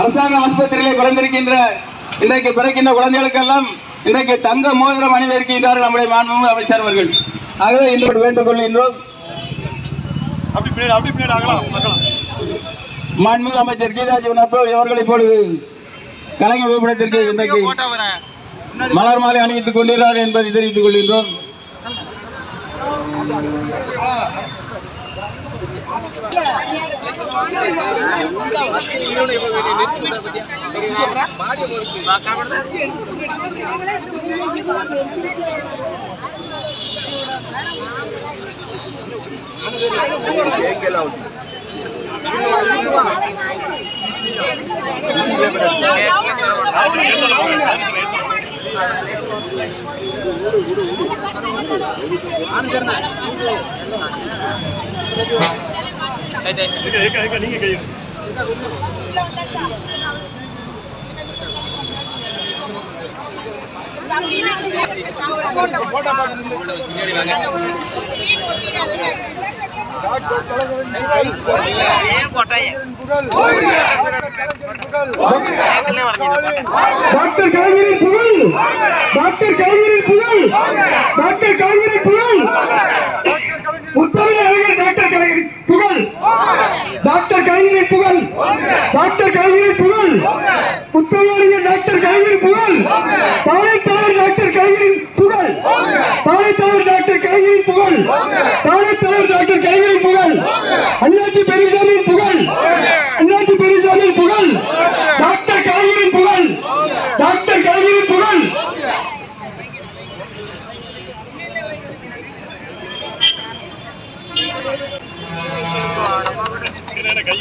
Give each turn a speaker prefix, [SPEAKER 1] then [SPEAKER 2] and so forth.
[SPEAKER 1] அரசாங்க ஆஸ்பத்திரியிலே பிறந்திருக்கின்ற இன்றைக்கு பிறக்கின்ற குழந்தைகளுக்கெல்லாம் இன்றைக்கு தங்க மோதிரம் அணிந்து இருக்கின்றார் நம்முடைய மாண்புமிகு அமைச்சர் அவர்கள். ஆகவே இன்று வேண்டுகொள்கின்றோம், மாண்புமிகு அமைச்சர் கீதாஜீவன் அவர்கள் இப்பொழுது கலைஞர் விருப்பத்திற்கு இன்றைக்கு மலர் மாலை அணிவித்துக் கொண்டிருக்கிறார் என்பதை தெரிவித்துக் கொள்கின்றோம். டாக்டர் கலைஞரின் புகழ், டாக்டர் கலைஞரின் புகழ், புத்தகறிஞர் டாக்டர் கலைஞரின் புகழ், பாளையத்தலைவர் டாக்டர் கலைஞரின் புகழ், பாளையத்தலைவர் டாக்டர் கலைஞரின் புகழ், பாளையத்தலைவர் டாக்டர் கலைஞரின் புகழ், அண்ணாச்சி பெரியசாமியின் புகழ், அண்ணாச்சி பெரியசாமியின் புகழ், டாக்டர் கலைஞரின் புகழ், டாக்டர் கலைஞரின் புகழ்.
[SPEAKER 2] எடுக்க